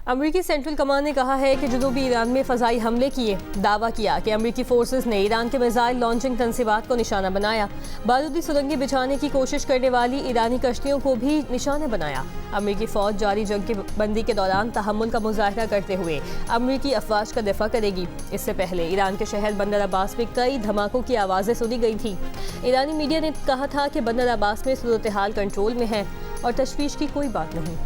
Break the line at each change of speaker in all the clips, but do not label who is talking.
अमरीकी central command ने कहा है कि जनूबी ईरान में फ़ज़ाई हमले किए। दावा किया कि अमरीकी फोर्सेस ने ईरान के मिसाइल लॉन्चिंग तनसीबात को निशाना बनाया। बारूदी सुरंगें बिछाने की कोशिश करने वाली ईरानी कश्तियों को भी निशाना बनाया। अमरीकी फ़ौज जारी जंग की बंदी के दौरान तहम्मुल का मुजाहरा करते हुए अमरीकी अफवाज का दिफा करेगी। इससे पहले ईरान के शहर बंदर अब्बास में कई धमाकों की आवाज़ें सुनी गई थी। ईरानी मीडिया ने कहा था कि बंदर अब्बास में सूरत हाल कंट्रोल में है और तशवीश की कोई बात नहीं।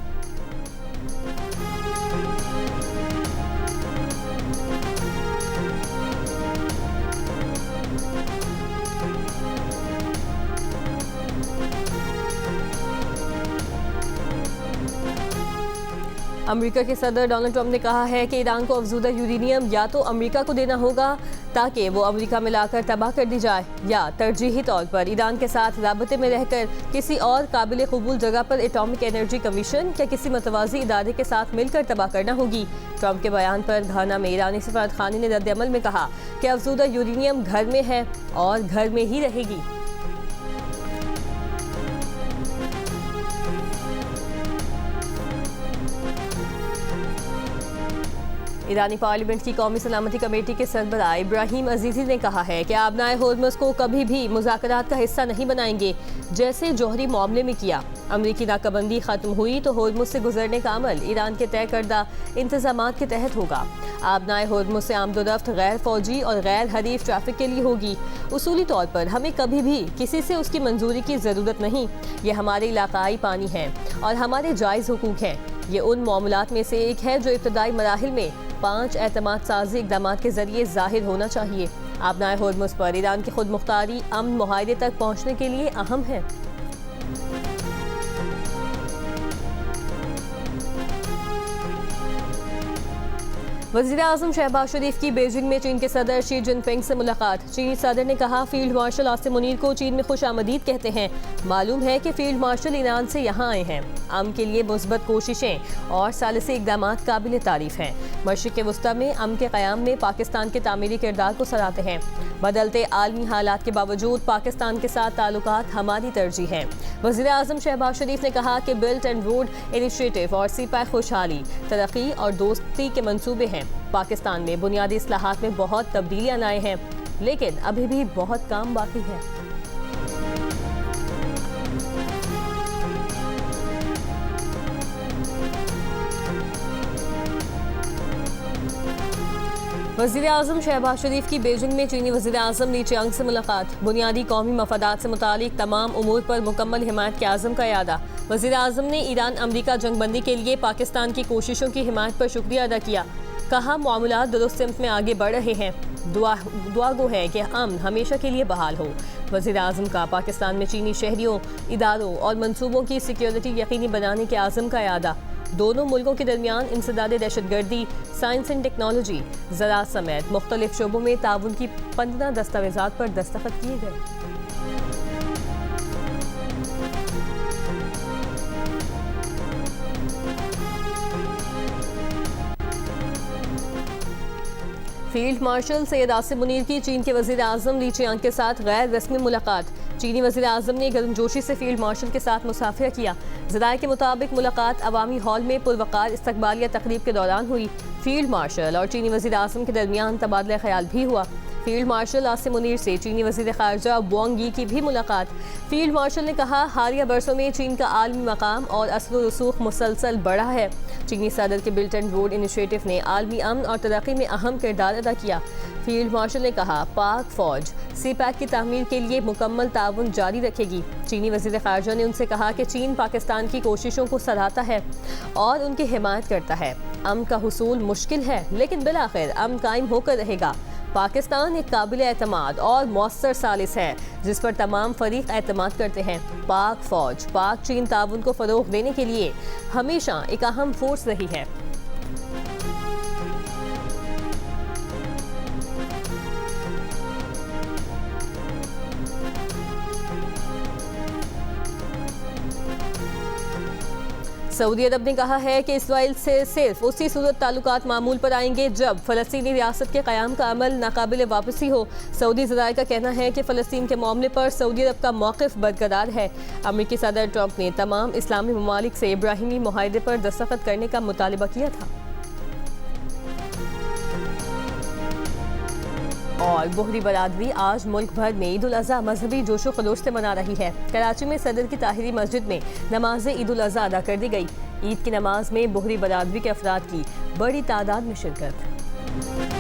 अमेरिका के सदर डोनाल्ड ट्रंप ने कहा है कि ईरान को अफजूदा यूरेनियम या तो अमेरिका को देना होगा ताकि वो अमेरिका में लाकर तबाह कर दी जाए, या तरजीही तौर पर ईरान के साथ राबते में रहकर किसी और काबिल कबूल जगह पर एटॉमिक एनर्जी कमीशन या किसी मतवाजी इदारे के साथ मिलकर तबाह करना होगी। ट्रंप के बयान पर घाना में ईरानी सफारतखाने ने रद्द-ए-अमल में कहा कि अफजूदा यूरेनियम घर में है और घर में ही रहेगी। ईरानी पार्लियामेंट की कौमी सलामती कमेटी के सरबराह इब्राहिम अजीजी ने कहा है कि आबनाए होर्मुज़ को कभी भी मुज़ाकरात का हिस्सा नहीं बनाएंगे, जैसे जौहरी मामले में किया। अमरीकी नाकाबंदी खत्म हुई तो होर्मुज़ से गुजरने का अमल ईरान के तय करदा इंतजामात के तहत होगा। आबनाए होर्मुज़ से आमदोरफ्त गैर फौजी और गैर हरीफ ट्रैफिक के लिए होगी। उसूली तौर पर हमें कभी भी किसी से उसकी मंजूरी की ज़रूरत नहीं। ये हमारे इलाकाई पानी है और हमारे जायज़ हुकूक हैं। ये उन मामलात में से एक है जो इब्तदाई मराहिल में 5 एतमाद साजी इक़दाम के जरिए जाहिर होना चाहिए। आबनाए होर्मुज़ पर ईरान की खुद मुख्तारी अमन मुआहदे तक पहुँचने के लिए अहम है। वज़ीर-ए-आज़म शहबाज शरीफ की बीजिंग में चीन के सदर शी जिनपिंग से मुलाकात। चीनी सदर ने कहा फील्ड मार्शल आसिम मुनीर को चीन में खुश आमदीद कहते हैं। मालूम है कि फील्ड मार्शल ईरान से यहाँ आए हैं। अमन के लिए मुस्बत कोशिशें और सालिसी इक़दाम काबिल तारीफ हैं। मशरिक़ वस्ता में अमन के क़याम में पाकिस्तान के तामीरी किरदार को सराहते हैं। बदलते आलमी हालात के बावजूद पाकिस्तान के साथ ताल्लुकात हमारी तरजीह हैं। वज़ीर-ए-आज़म शहबाज शरीफ ने कहा कि बेल्ट एंड रोड इनिशिएटिव और सीपैक खुशहाली, तरक्की और दोस्ती के मंसूबे हैं। पाकिस्तान में बुनियादी इस्लाहात में बहुत तब्दीलियां लाए हैं, लेकिन अभी भी बहुत काम बाकी है। वज़ीर-ए-आज़म शहबाज शरीफ की बीजिंग में चीनी वज़ीर-ए-आज़म ली चियांग से मुलाकात। बुनियादी कौमी मफादात से मुतालिक तमाम उमूर पर मुकम्मल हिमायत के आज़म का इरादा। वज़ीर-ए-आज़म ने ईरान अमरीका जंगबंदी के लिए पाकिस्तान की कोशिशों की हिमायत पर शुक्रिया अदा किया। कहा मामलात दुरुस्त सिमत में आगे बढ़ रहे हैं। दुआ गो है कि अमन हमेशा के लिए बहाल हो। वज़ीर-ए-आज़म का पाकिस्तान में चीनी शहरियों, इदारों और मनसूबों की सिक्योरिटी यकीनी बनाने के आज़म का इरादा। दोनों मुल्कों के दरमियान इंसदाद दहशतगर्दी, साइंस एंड टेक्नोलॉजी, ज़राअत समेत मुख्तलिफ शोबों में ताउन की 15 दस्तावेज़ात पर दस्तखत किए गए। फील्ड मार्शल सैयद आसिम मुनीर की चीन के वज़ीर-ए-आज़म ली चियांग के साथ गैर रस्मी मुलाकात। चीनी वज़ीर-ए-आज़म ने गर्मजोशी से फील्ड मार्शल के साथ मुसाफिरा किया। ज़राए के मुताबिक मुलाकात अवामी हॉल में पुरवकार इस्तकबालिया तकरीब के दौरान हुई। फील्ड मार्शल और चीनी वज़ीर-ए-आज़म के दरमियान तबादला ख्याल भी हुआ। फील्ड मार्शल आसिम मुनीर से चीनी वज़ीर ख़ारजा वांग यी की भी मुलाकात। फील्ड मार्शल ने कहा हालिया बरसों में चीन का आलमी मकाम और असर व रसूख मुसलसल बढ़ा है। चीनी सदर के बेल्ट एंड रोड इनिशिएटिव ने आलमी अमन और तरक्की में अहम किरदार अदा किया। फील्ड मार्शल ने कहा पाक फ़ौज सीपैक की तामीर के लिए मुकम्मल ताउन जारी रखेगी। चीनी वज़ीर ख़ारजा ने उनसे कहा कि चीन पाकिस्तान की कोशिशों को सराहता है और उनकी हिमायत करता है। अमन का हुसूल मुश्किल है, लेकिन बिलाखिर अमन कायम होकर रहेगा। पाकिस्तान एक काबिल एतमाद और मौसर सालिस है जिस पर तमाम फरीक एतमाद करते हैं। पाक फ़ौज पाक चीन ताउन को फ़रोग़ देने के लिए हमेशा एक अहम फोर्स रही है। सऊदी अरब ने कहा है कि इसराइल से सिर्फ उसी सूरत ताल्लुकात मामूल पर आएंगे जब फ़लस्तीनी रियासत के क़याम का अमल नाकाबिल वापसी हो। सऊदी ज़राए का कहना है कि फ़लस्तीन के मामले पर सऊदी अरब का मौक़िफ़ बरकरार है। अमेरिकी सदर ट्रंप ने तमाम इस्लामी ममालिक से इब्राहिमी मुआहदे पर दस्तखत करने का मुतालबा किया था। और बोहरी बरादरी आज मुल्क भर में ईद उल अज़हा मजहबी जोशो खरोश से मना रही है। कराची में सदर की ताहिरी मस्जिद में नमाज ईद उल अज़हा अदा कर दी गई। ईद की नमाज में बोहरी बरादरी के अफराद की बड़ी तादाद में शिरकत।